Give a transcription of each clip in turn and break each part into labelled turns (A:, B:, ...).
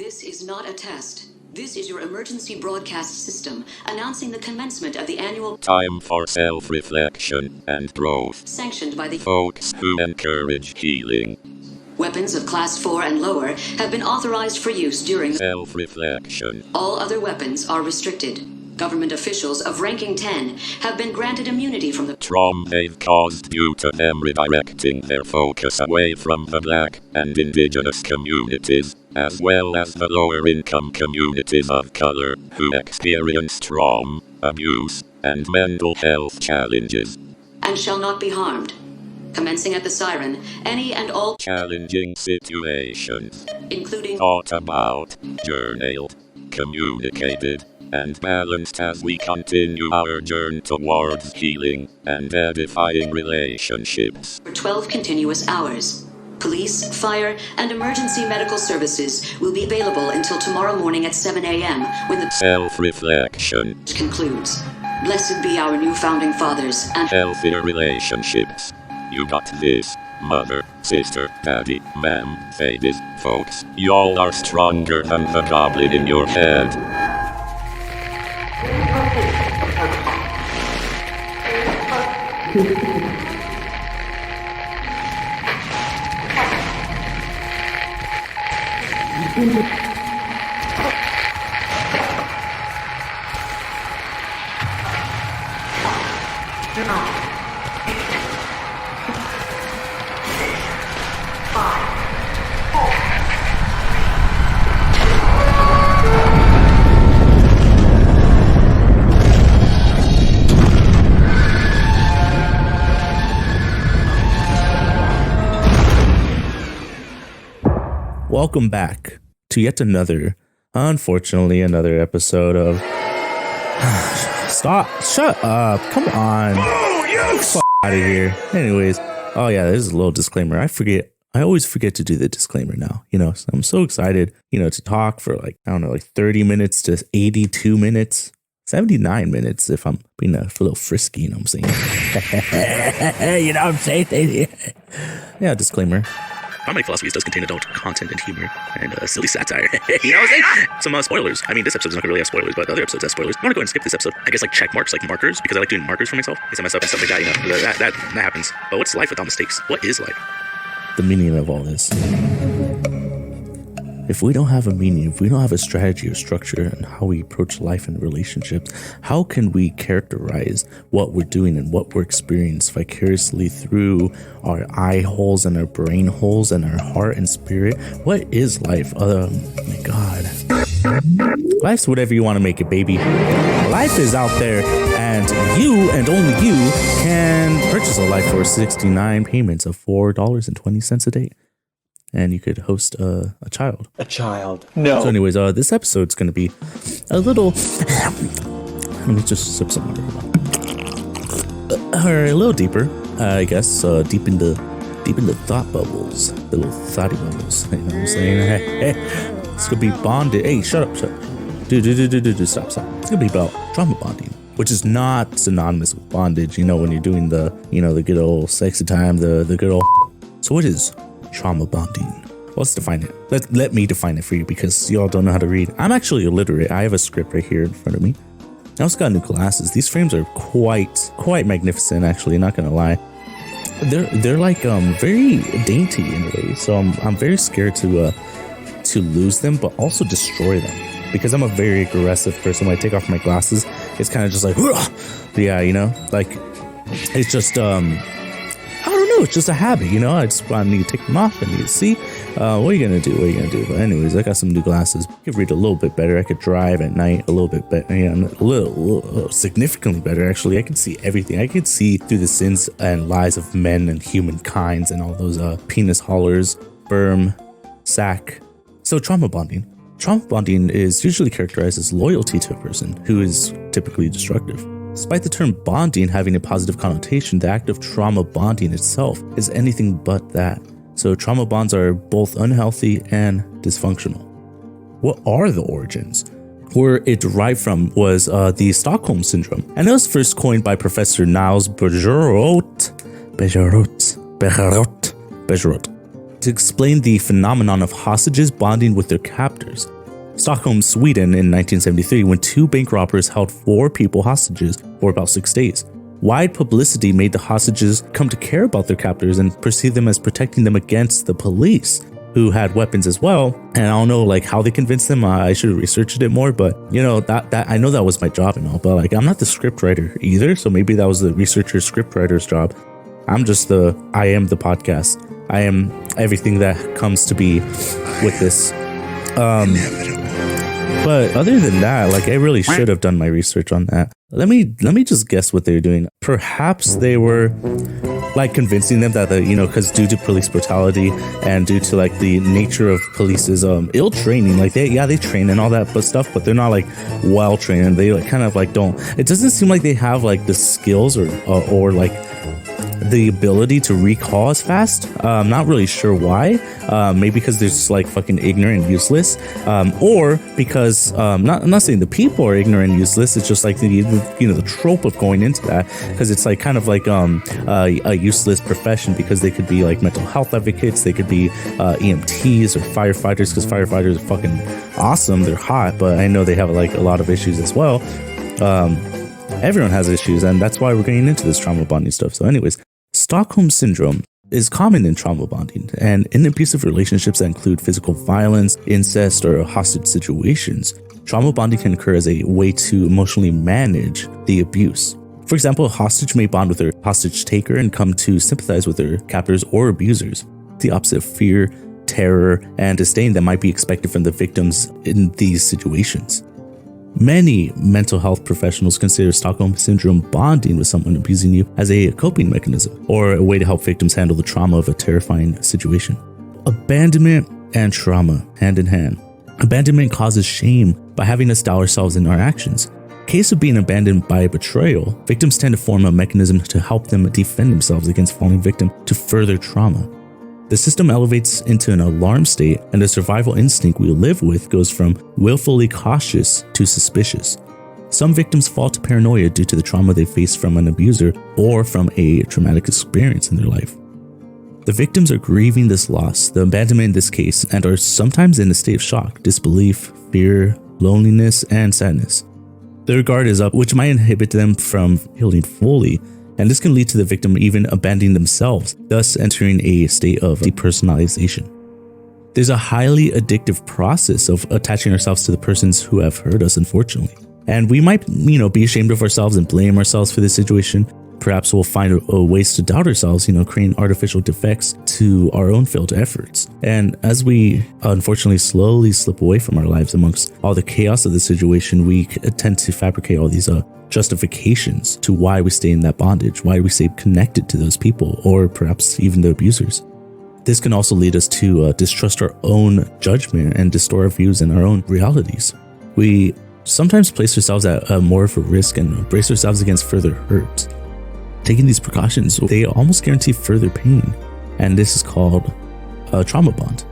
A: This is not a test. This is your emergency broadcast system announcing the commencement of the annual
B: time for self-reflection and growth,
A: sanctioned by the
B: folks who encourage healing.
A: Weapons of Class 4 and lower have been authorized for use during
B: self-reflection.
A: All other weapons are restricted. Government officials of ranking 10 have been granted immunity from the
B: trauma they've caused due to them redirecting their focus away from the Black and Indigenous communities, as well as the lower-income communities of color who experience trauma, abuse, and mental health challenges.
A: And shall not be harmed. Commencing at the siren, any and all
B: challenging situations,
A: including
B: thought about, journaled, communicated, and balanced as we continue our journey towards healing and edifying relationships.
A: For 12 continuous hours. Police, fire, and emergency medical services will be available until tomorrow morning at 7 a.m. when the
B: self-reflection
A: concludes. Blessed be our new founding fathers and
B: healthier relationships. You got this, mother, sister, daddy, ma'am, ladies, folks. Y'all are stronger than the goblin in your head.
C: Welcome back to yet another episode of shut up, come on, fuck out of here. Anyways, oh yeah, there's a little disclaimer. I always forget to do the disclaimer now, so I'm so excited, to talk for 30 minutes to 82 minutes, 79 minutes if I'm being a little frisky, you know what I'm saying? Yeah, disclaimer.
D: Harmonic Philosophies does contain adult content and humor and silly satire. You know what I'm saying? Some spoilers. I mean, this episode's not going to really have spoilers, but the other episodes have spoilers. I'm going to go ahead and skip this episode. I guess check marks, markers, because I like doing markers for myself. Because I mess up and stuff like that, that happens. But what's life without mistakes? What is life?
C: The meaning of all this. If we don't have a meaning, if we don't have a strategy or structure and how we approach life and relationships, how can we characterize what we're doing and what we're experiencing vicariously through our eye holes and our brain holes and our heart and spirit? What is life? Oh my God. Life's whatever you want to make it, baby. Life is out there, and you and only you can purchase a life for 69 payments of $4.20 a day. And you could host a child.
E: A child. No.
C: So anyways, this episode's going to be a little... Let me just sip some water. A little deeper, I guess. Deep into thought bubbles. The little thoughty bubbles. You know what I'm saying? Hey. It's going to be bonded. Hey, shut up. Dude, stop. It's going to be about trauma bonding, which is not synonymous with bondage. When you're doing the good old sexy time, the good old... So what is trauma bonding? Let's define it. Let me define it for you, because y'all don't know how to read. I'm actually illiterate. I have a script right here in front of me. I also got new glasses. These frames are quite magnificent, actually, not gonna lie. They're very dainty in a way, so I'm very scared to lose them, but also destroy them, because I'm a very aggressive person. When I take off my glasses, it's kind of just yeah, it's just it's just a habit, I just need to take them off. I need to see. What are you gonna do? But anyways, I got some new glasses. I could read a little bit better. I could drive at night a little bit better. A little significantly better, actually. I can see everything. I can see through the sins and lies of men and humankinds and all those penis hollers, sperm, sack. So trauma bonding. Trauma bonding is usually characterized as loyalty to a person who is typically destructive. Despite the term bonding having a positive connotation, the act of trauma bonding itself is anything but that. So trauma bonds are both unhealthy and dysfunctional. What are the origins? Where it derived from was the Stockholm Syndrome, and it was first coined by Professor Niels Bejerot. to explain the phenomenon of hostages bonding with their captors. Stockholm, Sweden in 1973, when 2 bank robbers held 4 people hostages for about 6 days. Wide publicity made the hostages come to care about their captors and perceive them as protecting them against the police, who had weapons as well. And I don't know like how they convinced them. I should have researched it more, but you know, that I know that was my job and all, but like I'm not the script writer either. So maybe that was the researcher script writer's job. I am the podcast. I am everything that comes to be with this. But other than that, like I really should have done my research on that. Let me just guess what they're doing. Perhaps they were like convincing them that because due to police brutality and due to like the nature of police's ill training, like they train and all that stuff, but they're not like well trained, and they like kind of like don't. It doesn't seem like they have like the skills or like the ability to recall as fast. I'm not really sure why. Maybe because they're just like fucking ignorant and useless, or because I'm not saying the people are ignorant and useless. It's just like the trope of going into that, because it's like kind of like a useless profession, because they could be like mental health advocates, they could be EMTs or firefighters, because firefighters are fucking awesome. They're hot, but I know they have like a lot of issues as well. Everyone has issues, and that's why we're getting into this trauma bonding stuff. So anyways, Stockholm Syndrome is common in trauma bonding and in abusive relationships that include physical violence, incest, or hostage situations. Trauma bonding can occur as a way to emotionally manage the abuse. For example, a hostage may bond with their hostage taker and come to sympathize with their captors or abusers. The opposite of fear, terror, and disdain that might be expected from the victims in these situations. Many mental health professionals consider Stockholm Syndrome bonding with someone abusing you as a coping mechanism or a way to help victims handle the trauma of a terrifying situation. Abandonment and trauma, hand in hand. Abandonment causes shame by having us doubt ourselves in our actions. In case of being abandoned by betrayal, victims tend to form a mechanism to help them defend themselves against falling victim to further trauma. The system elevates into an alarm state, and the survival instinct we live with goes from willfully cautious to suspicious. Some victims fall to paranoia due to the trauma they face from an abuser or from a traumatic experience in their life. The victims are grieving this loss, the abandonment in this case, and are sometimes in a state of shock, disbelief, fear, loneliness, and sadness. Their guard is up, which might inhibit them from healing fully, and this can lead to the victim even abandoning themselves, thus entering a state of depersonalization. There's a highly addictive process of attaching ourselves to the persons who have hurt us, unfortunately. And we might, be ashamed of ourselves and blame ourselves for this situation. Perhaps we'll find ways to doubt ourselves, creating artificial defects to our own failed efforts. And as we unfortunately slowly slip away from our lives amongst all the chaos of the situation, we tend to fabricate all these justifications to why we stay in that bondage, why we stay connected to those people, or perhaps even the abusers. This can also lead us to distrust our own judgment and distort our views and our own realities. We sometimes place ourselves at more of a risk and brace ourselves against further hurt. Taking these precautions, they almost guarantee further pain, and this is called a trauma bond.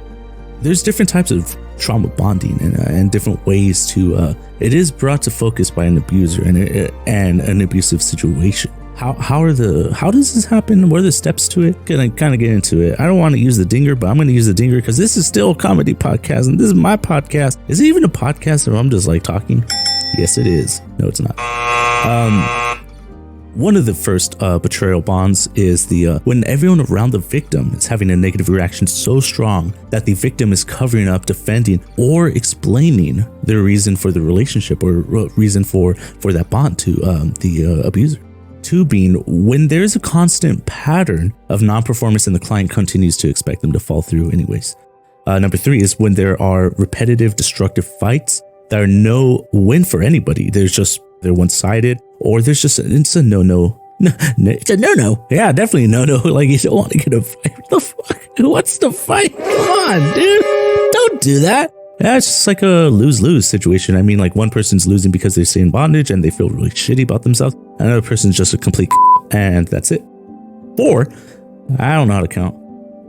C: There's different types of trauma bonding and different ways to it is brought to focus by an abuser and an abusive situation. How does this happen? What are the steps to it? Gonna kind of get into it. I don't want to use the dinger, but I'm going to use the dinger because this is still a comedy podcast and this is my podcast. Is it even a podcast or I'm just like talking? Yes, it is. No, it's not. One of the first betrayal bonds is the when everyone around the victim is having a negative reaction so strong that the victim is covering up, defending, or explaining their reason for the relationship or reason for that bond to the abuser. 2 being when there's a constant pattern of non-performance and the client continues to expect them to fall through anyways. Number 3 is when there are repetitive destructive fights that are no win for anybody. They're one-sided, or there's just it's a no. It's a no. Yeah, definitely a no. Like, you don't want to get a fight. What the fuck? What's the fight? Come on, dude. Don't do that. Yeah, it's just like a lose-lose situation. I mean, like, one person's losing because they stay in bondage and they feel really shitty about themselves. Another person's just a complete and that's it. 4, I don't know how to count.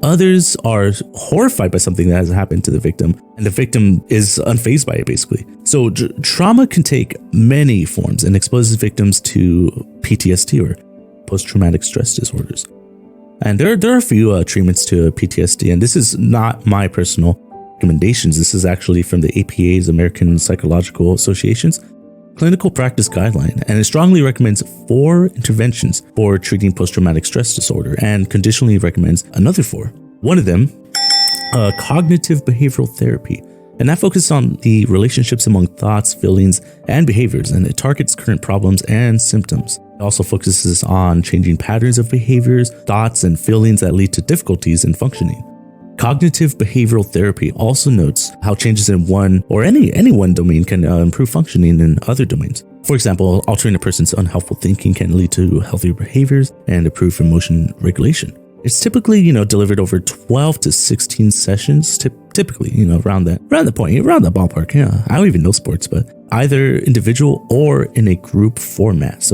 C: Others are horrified by something that has happened to the victim, and the victim is unfazed by it, basically. So trauma can take many forms and exposes victims to PTSD or post-traumatic stress disorders. And there are a few treatments to PTSD, and this is not my personal recommendations. This is actually from the APA's American Psychological Association's clinical practice guideline, and it strongly recommends 4 interventions for treating post-traumatic stress disorder and conditionally recommends another 4. One of them, cognitive behavioral therapy. And that focuses on the relationships among thoughts, feelings, and behaviors, and it targets current problems and symptoms. It also focuses on changing patterns of behaviors, thoughts, and feelings that lead to difficulties in functioning. Cognitive behavioral therapy also notes how changes in one or any one domain can improve functioning in other domains. For example, altering a person's unhelpful thinking can lead to healthier behaviors and improve emotion regulation. It's typically, delivered over 12 to 16 sessions, typically, around the ballpark. Yeah, I don't even know sports, but either individual or in a group format.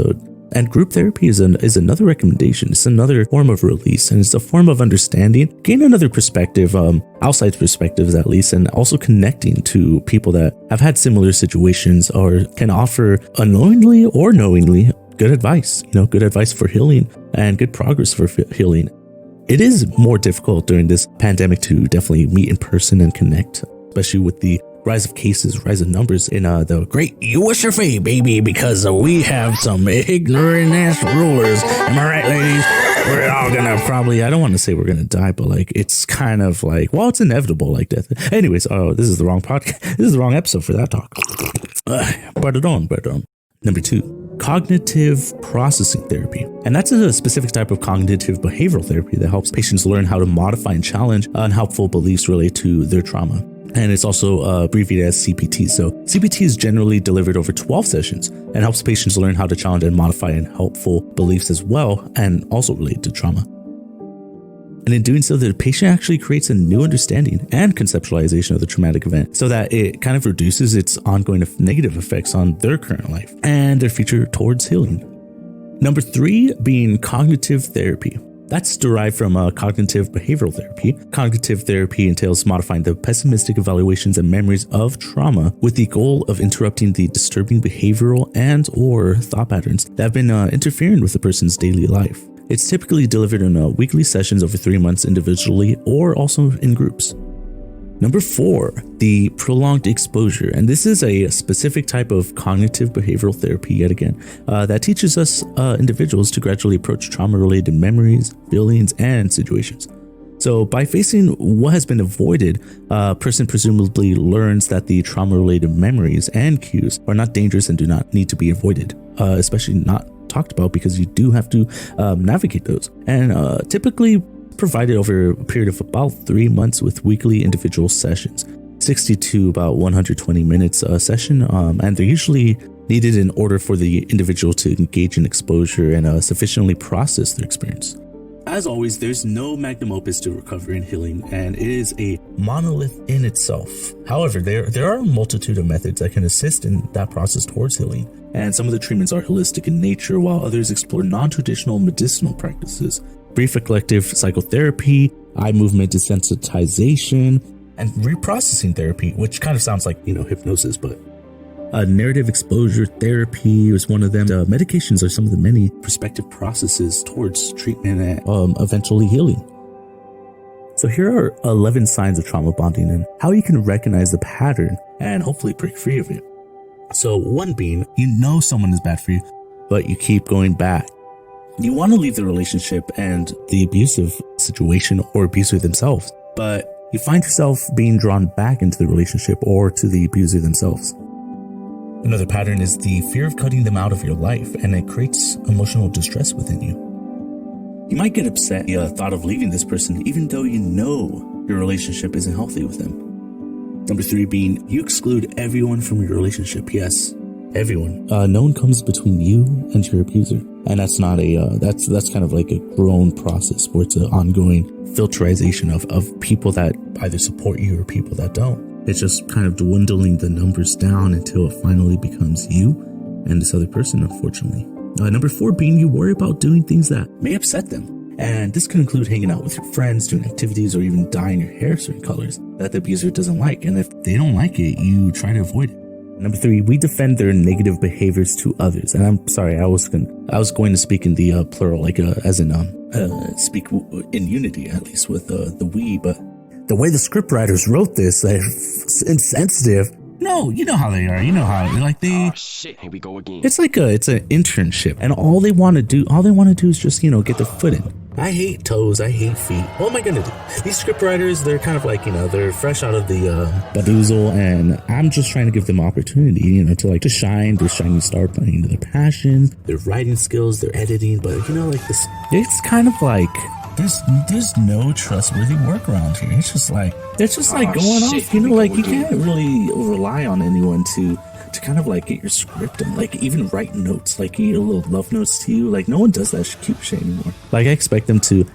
C: And group therapy is another recommendation. It's another form of release, and it's a form of understanding, gain another perspective, outside perspectives at least, and also connecting to people that have had similar situations or can offer unknowingly or knowingly good advice, good advice for healing and good progress for healing. It is more difficult during this pandemic to definitely meet in person and connect, especially with the rise of cases, rise of numbers in the great USA, baby, because we have some ignorant ass rulers. Am I right, ladies? We're all gonna probably, I don't want to say we're gonna die, but it's kind of it's inevitable like death. Anyways, this is the wrong podcast. This is the wrong episode for that talk. Pardon. Number 2. Cognitive processing therapy. And that's a specific type of cognitive behavioral therapy that helps patients learn how to modify and challenge unhelpful beliefs related to their trauma. And it's also abbreviated as CPT. So CPT is generally delivered over 12 sessions and helps patients learn how to challenge and modify unhelpful beliefs as well, and also related to trauma. And in doing so, the patient actually creates a new understanding and conceptualization of the traumatic event so that it kind of reduces its ongoing negative effects on their current life and their future towards healing. Number 3 being cognitive therapy. That's derived from cognitive behavioral therapy. Cognitive therapy entails modifying the pessimistic evaluations and memories of trauma with the goal of interrupting the disturbing behavioral and or thought patterns that have been interfering with the person's daily life. It's typically delivered in weekly sessions over 3 months individually or also in groups. Number 4, the prolonged exposure. And this is a specific type of cognitive behavioral therapy, yet again, that teaches us individuals to gradually approach trauma-related memories, feelings, and situations. So by facing what has been avoided, a person presumably learns that the trauma-related memories and cues are not dangerous and do not need to be avoided, especially not talked about, because you do have to navigate those. And typically provided over a period of about 3 months with weekly individual sessions, 60 to about 120 minutes a session, and they're usually needed in order for the individual to engage in exposure and sufficiently process their experience. As always, there's no magnum opus to recovery and healing, and it is a monolith in itself. However, there are a multitude of methods that can assist in that process towards healing, and some of the treatments are holistic in nature, while others explore non-traditional medicinal practices. Brief eclectic psychotherapy, eye movement desensitization, and reprocessing therapy, which kind of sounds like, hypnosis, but narrative exposure therapy is one of them. Medications are some of the many prospective processes towards treatment and eventually healing. So here are 11 signs of trauma bonding and how you can recognize the pattern and hopefully break free of it. So 1 being, someone is bad for you, but you keep going back. You want to leave the relationship and the abusive situation or abuser themselves, but you find yourself being drawn back into the relationship or to the abuser themselves. Another pattern is the fear of cutting them out of your life, and it creates emotional distress within you. You might get upset at the thought of leaving this person even though you know your relationship isn't healthy with them. Number 3 being, you exclude everyone from your relationship. Yes, everyone. No one comes between you and your abuser. And that's not that's kind of like a grown process where it's an ongoing filterization of people that either support you or people that don't. It's just kind of dwindling the numbers down until it finally becomes you and this other person, unfortunately. Number 4 being, you worry about doing things that may upset them. And this could include hanging out with your friends, doing activities, or even dyeing your hair certain colors that the abuser doesn't like. And if they don't like it, you try to avoid it. Number 3, we defend their negative behaviors to others. And I'm sorry, I was going to speak in the plural, like as in speak in unity, at least with the we. But the way the scriptwriters wrote this, insensitive. No, you know how they are. You know how like they.
E: Oh shit! Here we go again.
C: It's like it's an internship, and all they want to do is just get their foot in. I hate toes. I hate feet. What am I gonna do? These scriptwriters, they're kind of like they're fresh out of the badoozle, and I'm just trying to give them opportunity, to shine. Their shining star playing into their passions, their writing skills, their editing. But like this, it's kind of like. There's no trustworthy workaround here. It's just like going off. You can't really rely on anyone to kind of like get your script and like even write notes, like get little love notes to you. Like no one does that cute shit anymore. Like I don't expect them to,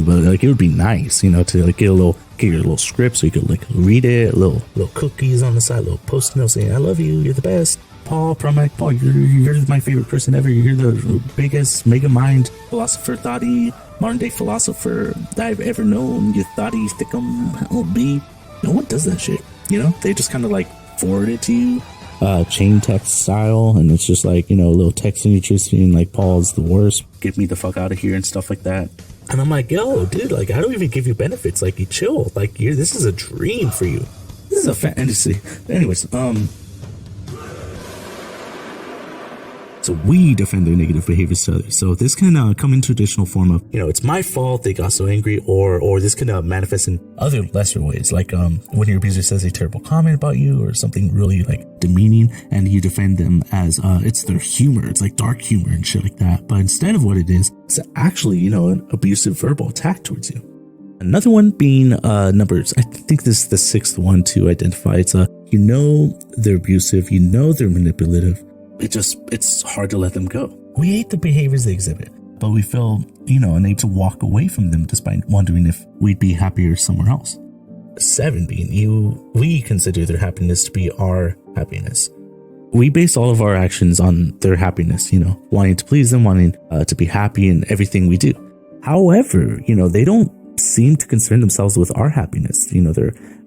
C: but like it would be nice, to like get your little script so you could like read it. Little cookies on the side, little post notes saying I love you, you're the best. Paul, you're my favorite person ever. You're the biggest mega mind philosopher, thoughty, modern day philosopher that I've ever known. You thoughty, thickum, LB. No one does that shit. They just kind of like forward it to you, chain text style, and it's just like a little text signature being like Paul's the worst. Get me the fuck out of here and stuff like that. And I'm like, yo, dude, like I don't even give you benefits. Like you chill. Like this is a dream for you. This is a fantasy. Anyways, So we defend their negative behaviors to others. So this can come in traditional form of, it's my fault they got so angry, or this can manifest in other lesser ways, like when your abuser says a terrible comment about you or something really like demeaning, and you defend them as it's their humor, it's like dark humor and shit like that. But instead of what it is, it's actually an abusive verbal attack towards you. Another one being numbers. I think this is the 6th one to identify. It's they're abusive, they're manipulative. It's hard to let them go. We hate the behaviors they exhibit, but we feel, unable to walk away from them despite wondering if we'd be happier somewhere else. 7 being we consider their happiness to be our happiness. We base all of our actions on their happiness, wanting to please them, wanting to be happy in everything we do. However, they don't seem to concern themselves with our happiness.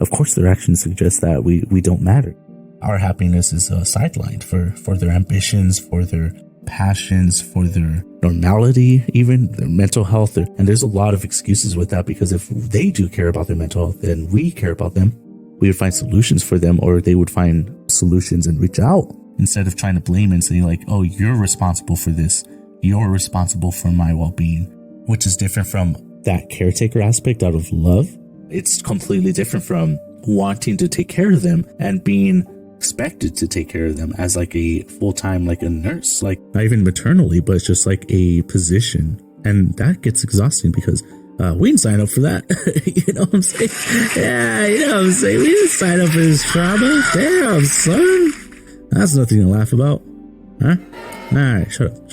C: Of course, their actions suggest that we don't matter. Our happiness is sidelined for their ambitions, for their passions, for their normality, even their mental health. And there's a lot of excuses with that, because if they do care about their mental health and we care about them, we would find solutions for them, or they would find solutions and reach out instead of trying to blame and say like, oh, you're responsible for this. You're responsible for my well-being, which is different from that caretaker aspect out of love. It's completely different from wanting to take care of them and being expected to take care of them as like a full-time, like a nurse, like not even maternally, but it's just like a position. And that gets exhausting because we didn't sign up for that. You know what I'm saying? Yeah, you know what I'm saying? We didn't sign up for this trauma. Damn, son. That's nothing to laugh about. Huh? Alright, shut up.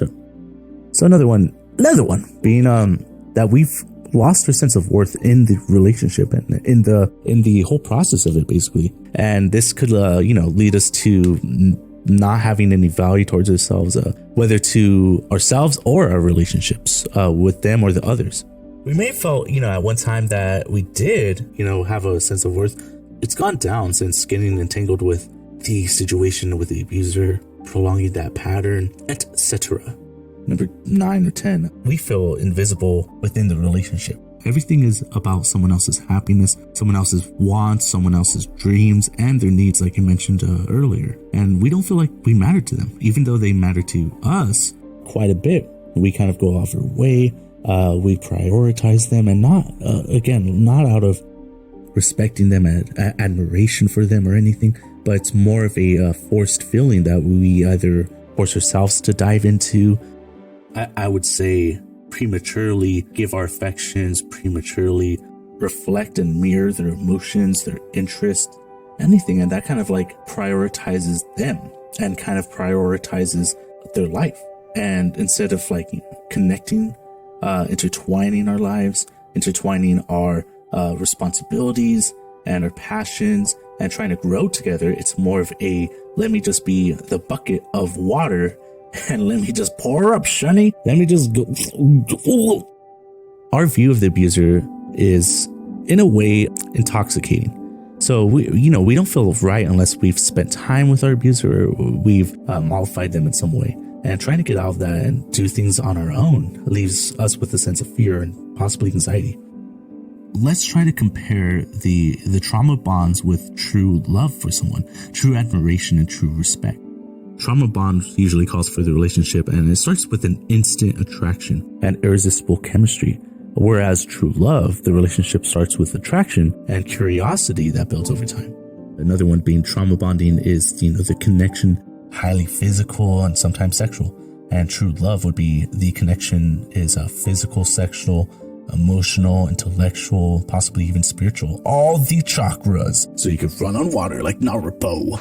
C: So another one being that we've lost our sense of worth in the relationship and in the whole process of it, basically. And this could lead us to not having any value towards ourselves, whether to ourselves or our relationships with them or the others. We may have felt at one time that we did have a sense of worth. It's gone down since getting entangled with the situation with the abuser, prolonging that pattern, etc. Number 9 or 10, we feel invisible within the relationship. Everything is about someone else's happiness, someone else's wants, someone else's dreams, and their needs, like I mentioned earlier. And we don't feel like we matter to them, even though they matter to us quite a bit. We kind of go off our way. We prioritize them, and not out of respecting them, admiration for them or anything, but it's more of a forced feeling that we either force ourselves to dive into. I would say prematurely give our affections, prematurely reflect and mirror their emotions, their interests, anything. And that kind of like prioritizes them and kind of prioritizes their life. And instead of like connecting, intertwining our lives, intertwining our responsibilities and our passions and trying to grow together, it's more of a, let me just be the bucket of water and let me just pour up, Shunny. Let me just go. Our view of the abuser is, in a way, intoxicating. So we don't feel right unless we've spent time with our abuser or we've mollified them in some way. And trying to get out of that and do things on our own leaves us with a sense of fear and possibly anxiety. Let's try to compare the trauma bonds with true love for someone, true admiration and true respect. Trauma bond usually calls for the relationship, and it starts with an instant attraction and irresistible chemistry. Whereas true love, the relationship starts with attraction and curiosity that builds over time. Another one being trauma bonding is, the connection, highly physical and sometimes sexual. And true love would be the connection is physical, sexual, emotional, intellectual, possibly even spiritual. All the chakras. So you could run on water like Naruto.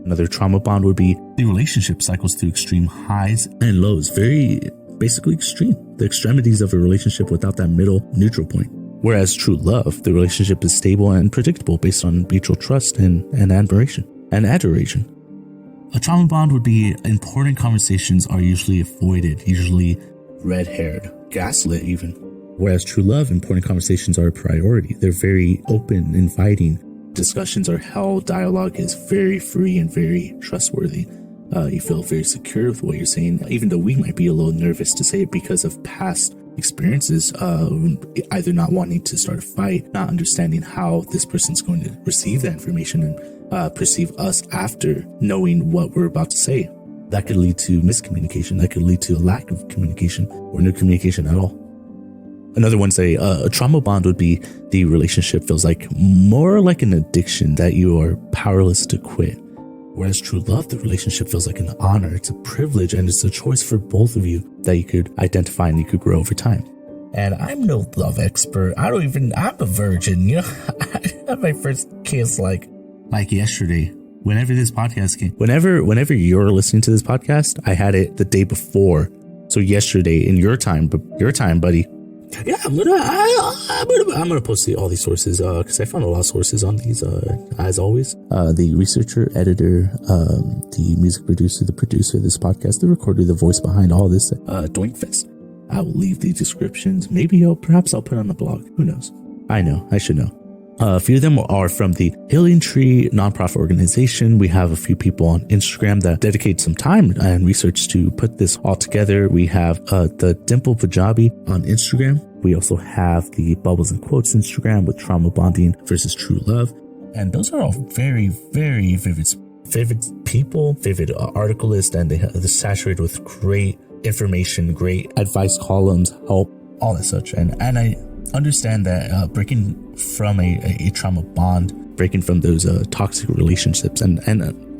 C: Another trauma bond would be the relationship cycles through extreme highs and lows. Very basically extreme. The extremities of a relationship without that middle neutral point. Whereas true love, the relationship is stable and predictable based on mutual trust and admiration and adoration. A trauma bond would be important conversations are usually avoided, usually red-haired, gaslit even. Whereas true love, important conversations are a priority. They're very open, inviting. Discussions are held, dialogue is very free and very trustworthy. You feel very secure with what you're saying, even though we might be a little nervous to say it because of past experiences, either not wanting to start a fight, not understanding how this person's going to receive that information and perceive us after knowing what we're about to say. That could lead to miscommunication. That could lead to a lack of communication or no communication at all. Another one, say, a trauma bond would be the relationship feels like more like an addiction that you are powerless to quit. Whereas true love, the relationship feels like an honor, it's a privilege, and it's a choice for both of you that you could identify and you could grow over time. And I'm no love expert. I'm a virgin, I had my first kiss like yesterday. Whenever this podcast came, whenever you're listening to this podcast, I had it the day before. So yesterday in your time, buddy. Yeah, I'm gonna post all these sources because I found a lot of sources on these. As always, the researcher, editor, the music producer, the producer of this podcast, the recorder, the voice behind all this, Doinkfest. I will leave the descriptions. Perhaps I'll put on the blog. Who knows? I should know. A few of them are from the Healing Tree nonprofit organization. We have a few people on Instagram that dedicate some time and research to put this all together. We have the Dimple Punjabi on Instagram. We also have the Bubbles and Quotes Instagram with trauma bonding versus true love. And those are all very, very vivid people, vivid articlists, and they're saturated with great information, great advice columns, help, all that such. And I understand that breaking from a trauma bond, breaking from those toxic relationships, and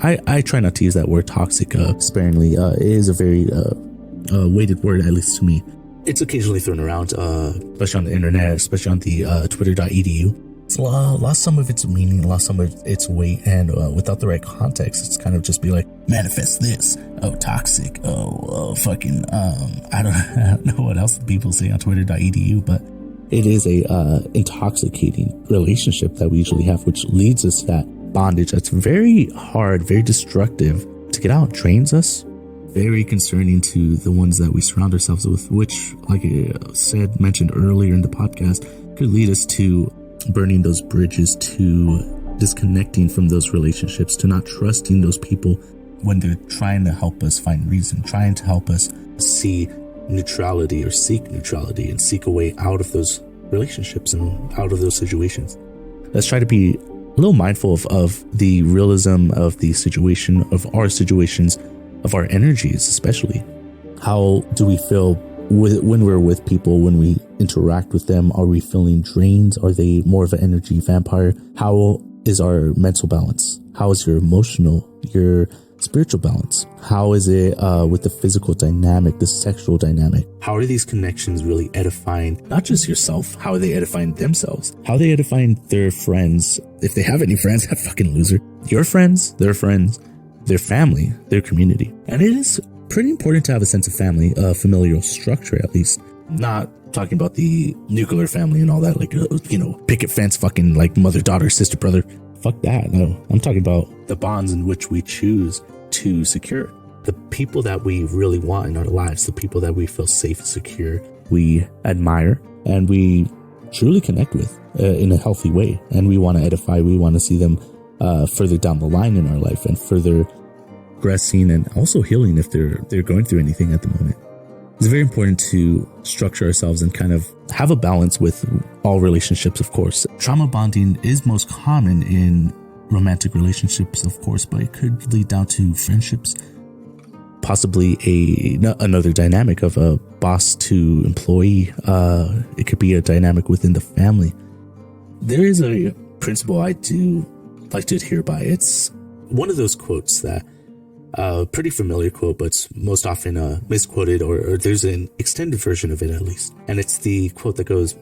C: I try not to use that word toxic sparingly. It is a very weighted word, at least to me. It's occasionally thrown around, especially on the internet, especially on the twitter.edu. It's lost some of its meaning, lost some of its weight, and without the right context, it's kind of just be like, manifest this, oh, toxic, fucking, I don't know what else people say on twitter.edu, but it is a intoxicating relationship that we usually have, which leads us to that bondage that's very hard, very destructive to get out, drains us, very concerning to the ones that we surround ourselves with, which, like I mentioned earlier in the podcast, could lead us to burning those bridges, to disconnecting from those relationships, to not trusting those people when they're trying to help us find reason, trying to help us see neutrality or seek neutrality and seek a way out of those relationships and out of those situations. Let's try to be a little mindful of the realism of the situation, of our situations, of our energies, especially. How do we feel when we're with people, when we interact with them? Are we feeling drained? Are they more of an energy vampire? How is our mental balance? How is your emotional, your spiritual balance? How is it with the physical dynamic, the sexual dynamic? How are these connections really edifying not just yourself? How are they edifying themselves? How are they edifying their friends? If they have any friends, that fucking loser. Your friends, their family, their community. And it is pretty important to have a sense of family, familial structure at least. Not talking about the nuclear family and all that, like, picket fence, fucking like mother, daughter, sister, brother. Fuck that. No, I'm talking about the bonds in which we choose to secure. The people that we really want in our lives, the people that we feel safe and secure, we admire, and we truly connect with in a healthy way. And we want to edify, we want to see them further down the line in our life and further progressing and also healing if they're going through anything at the moment. It's very important to structure ourselves and kind of have a balance with all relationships, of course. Trauma bonding is most common in romantic relationships, of course, but it could lead down to friendships, possibly another dynamic of a boss to employee. It could be a dynamic within the family. There is a principle I do like to adhere by. It's one of those quotes that pretty familiar quote, but it's most often misquoted, or there's an extended version of it at least. And it's the quote that goes,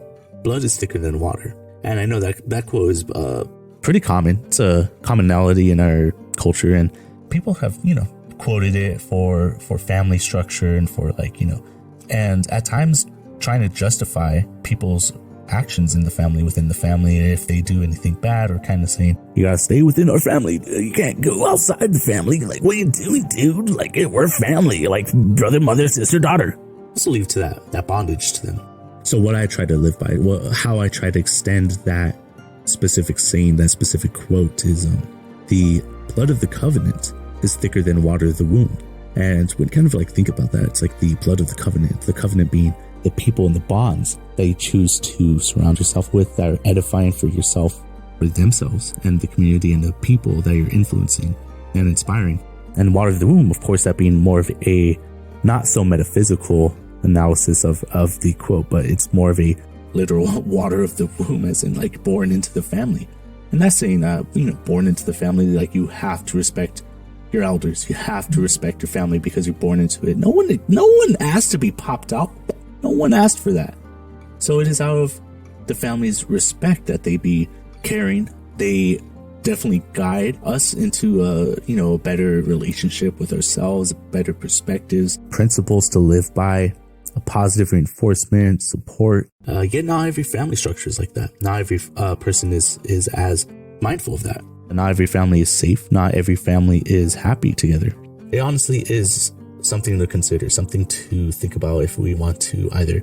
C: "Blood is thicker than water." And I know that quote is pretty common. It's a commonality in our culture, and people have, quoted it for family structure and for and at times trying to justify people's actions in the family, within the family, if they do anything bad, or kind of saying, you gotta stay within our family, you can't go outside the family, like, what are you doing, dude? Like, we're family, like brother, mother, sister, daughter. Just leave to that bondage to them. So what I try to live by, how I try to extend that specific saying, that specific quote, is the blood of the covenant is thicker than water of the wound. And when kind of think about that, it's like the blood of the covenant being the people and the bonds that you choose to surround yourself with, that are edifying for yourself, for themselves, and the community and the people that you're influencing and inspiring. And water of the womb, of course, that being more of a not so metaphysical analysis of the quote, but it's more of a literal water of the womb, as in born into the family. And that's saying born into the family, you have to respect your elders, you have to respect your family because you're born into it. No one asked to be popped out. No one asked for that. So it is out of the family's respect that they be caring. They definitely guide us into a better relationship with ourselves, better perspectives, principles to live by, a positive reinforcement, support. Yet not every family structure is like that. Not every person is as mindful of that. Not every family is safe. Not every family is happy together. It honestly is something to consider, something to think about if we want to either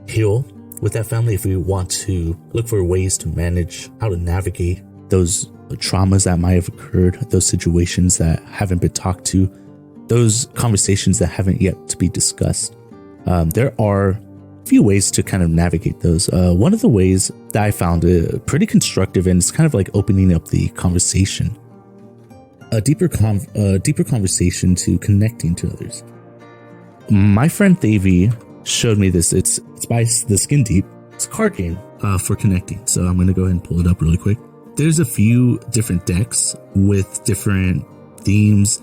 C: heal with that family, if we want to look for ways to manage how to navigate those traumas that might have occurred, those situations that haven't been talked to, those conversations that haven't yet to be discussed. There are a few ways to kind of navigate those. One of the ways that I found pretty constructive, and it's kind of opening up the conversation, a deeper conversation to connecting to others. My friend Thavy showed me this. It's by the Skin Deep. It's a card game for connecting. So I'm going to go ahead and pull it up really quick. There's a few different decks with different themes,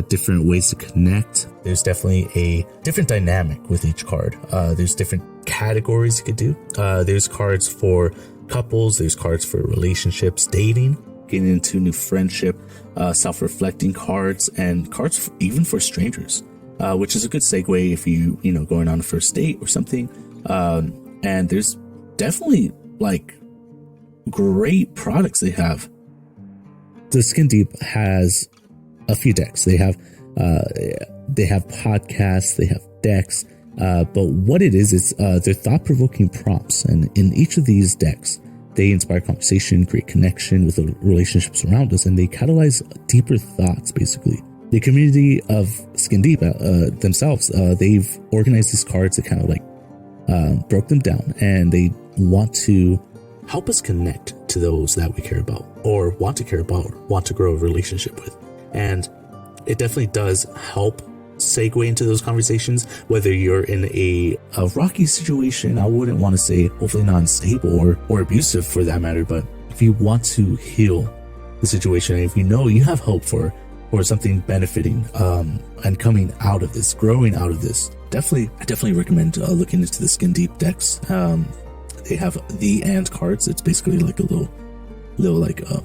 C: different ways to connect. There's definitely a different dynamic with each card. There's different categories you could do. There's cards for couples. There's cards for relationships, dating, getting into new friendship, self-reflecting cards, and cards even for strangers, which is a good segue if you going on a first date or something. And there's definitely great products they have. The Skin Deep has a few decks. They have podcasts, they have decks, but what it is they're thought-provoking prompts, and in each of these decks, they inspire conversation, create connection with the relationships around us, and they catalyze deeper thoughts, basically. The community of Skin Deep themselves, they've organized these cards that kind of broke them down, and they want to help us connect to those that we care about, or want to care about, or want to grow a relationship with. And it definitely does help segue into those conversations, whether you're in a rocky situation. I wouldn't want to say hopefully not unstable or abusive for that matter, but if you want to heal the situation, and if you have hope for something benefiting and coming out of this, growing out of this, I definitely recommend looking into the Skin Deep decks. They have the and cards. It's basically a little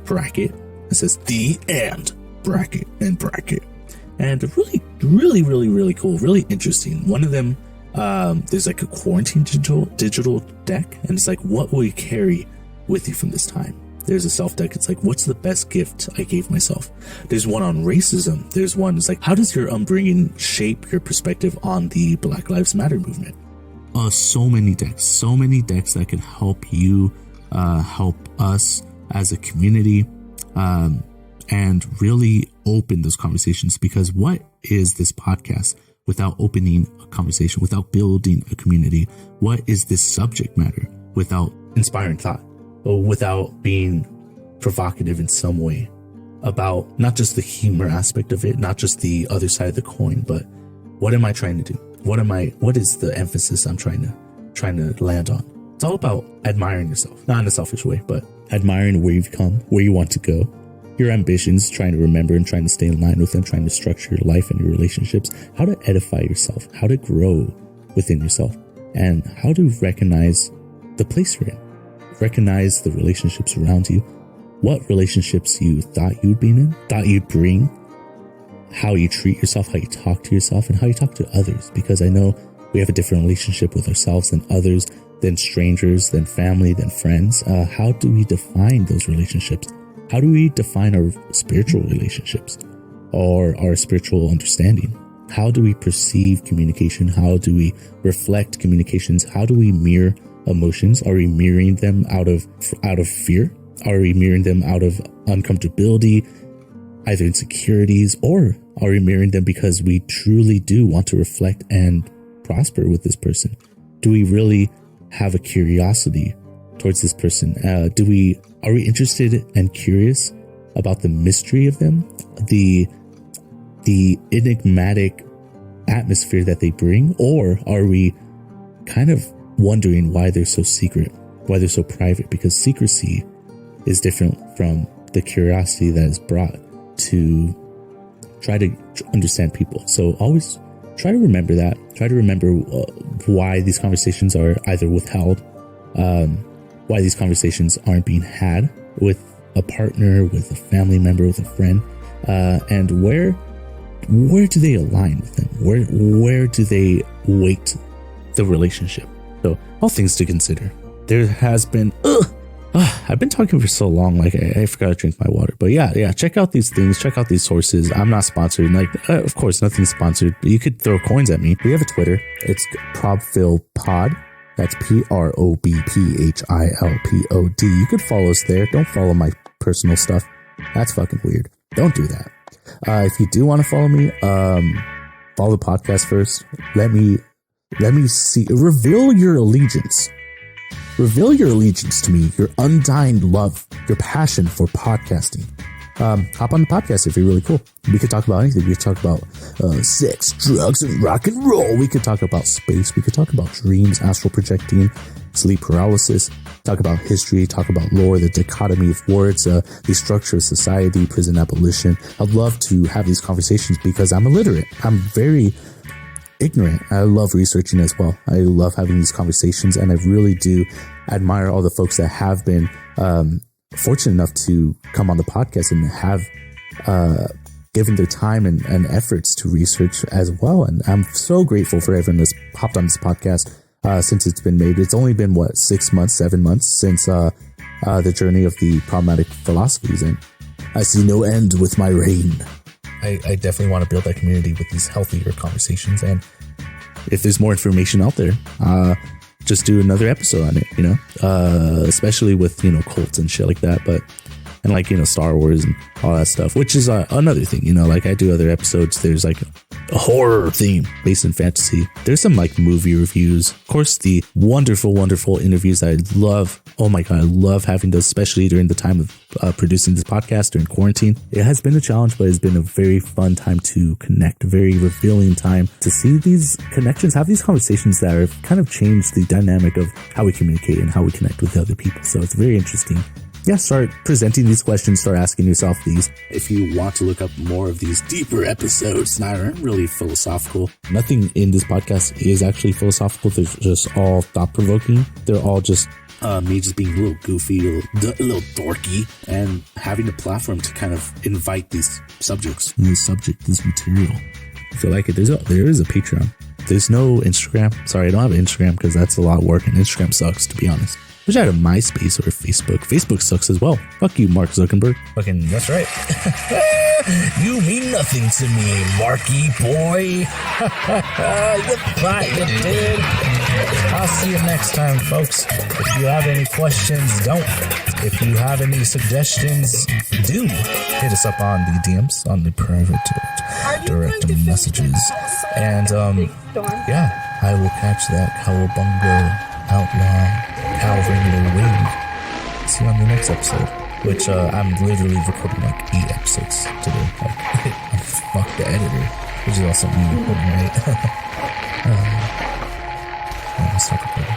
C: bracket. It says the and bracket and bracket. And really cool, really interesting. One of them, there's a quarantine digital deck, and it's what will you carry with you from this time? There's a self deck. It's what's the best gift I gave myself? There's one on racism. There's one, it's how does your upbringing shape your perspective on the Black Lives Matter movement? so many decks that can help you, help us as a community, and really open those conversations. Because what is this podcast without opening a conversation, without building a community? What is this subject matter without inspiring thought, or without being provocative in some way about not just the humor aspect of it, not just the other side of the coin, but what am I trying to do? What is the emphasis I'm trying to land on? It's all about admiring yourself, not in a selfish way, but admiring where you've come, where you want to go, your ambitions, trying to remember and trying to stay in line with them, trying to structure your life and your relationships, how to edify yourself, how to grow within yourself, and how to recognize the place you're in, recognize the relationships around you, what relationships you thought you'd be in, thought you'd bring, how you treat yourself, how you talk to yourself, and how you talk to others. Because I know we have a different relationship with ourselves than others, than strangers, than family, than friends. How do we define those relationships? How do we define our spiritual relationships or our spiritual understanding? How do we perceive communication? How do we reflect communications? How do we mirror emotions? Are we mirroring them out of fear? Are we mirroring them out of uncomfortability, either insecurities, or are we mirroring them because we truly do want to reflect and prosper with this person? Do we really have a curiosity towards this person? Are we interested and curious about the mystery of them, the enigmatic atmosphere that they bring, or are we kind of wondering why they're so secret, why they're so private? Because secrecy is different from the curiosity that is brought to try to understand people. So always try to remember that. Try to remember why these conversations are either withheld, why these conversations aren't being had with a partner, with a family member, with a friend, and where do they align with them? Where do they weight the relationship? So all things to consider. There has been I've been talking for so long, like I forgot to drink my water. But yeah, check out these things, check out these sources. I'm not sponsored. Like, of course, nothing's sponsored. But you could throw coins at me. We have a Twitter. It's ProbPhilPod. That's PROBPHILPOD. You could follow us there. Don't follow my personal stuff. That's fucking weird. Don't do that. If you do want to follow me, follow the podcast first. Let me see. Reveal your allegiance. Reveal your allegiance to me, your undying love, your passion for podcasting. Hop on the podcast if you're really cool. We could talk about anything. We could talk about sex, drugs, and rock and roll. We could talk about space. We could talk about dreams, astral projecting, sleep paralysis. Talk about history. Talk about lore, the dichotomy of words, the structure of society, prison abolition. I'd love to have these conversations because I'm illiterate. I'm very ignorant. I love researching as well. I love having these conversations, and I really do admire all the folks that have been fortunate enough to come on the podcast and have given their time and efforts to research as well. And I'm so grateful for everyone that's hopped on this podcast since it's been made. It's only been 7 months since the journey of the problematic philosophies, and I see no end with my reign. I definitely want to build that community with these healthier conversations. And if there's more information out there, just do another episode on it, especially with, cults and shit like that. And like, Star Wars and all that stuff, which is another thing, like I do other episodes. There's like a horror theme based in fantasy. There's some like movie reviews. Of course, the wonderful, wonderful interviews that I love. Oh my God, I love having those, especially during the time of producing this podcast during quarantine. It has been a challenge, but it's been a very fun time to connect, a very revealing time to see these connections, have these conversations that have kind of changed the dynamic of how we communicate and how we connect with other people. So it's very interesting. Yeah, start presenting these questions, start asking yourself these. If you want to look up more of these deeper episodes that aren't really philosophical, nothing in this podcast is actually philosophical. They're just all thought-provoking. They're all just me just being a little goofy, a little dorky, and having a platform to kind of invite these subjects, this material. If you like it, there is a Patreon. There's no Instagram. Sorry, I don't have an Instagram because that's a lot of work, and Instagram sucks, to be honest. Wish I had a MySpace or a Facebook. Facebook sucks as well. Fuck you, Mark Zuckerberg. Fucking, that's right. You mean nothing to me, Marky boy. You thought you did. I'll see you next time, folks. If you have any questions, don't. If you have any suggestions, do. Hit us up on the DMs, on the private direct messages. And, yeah, I will catch that cowabunga outlaw Calvin Wing. See you on the next episode. Which, I'm literally recording like 8 episodes today. Like, fuck the editor. Which is also me recording, right? Let's start recording.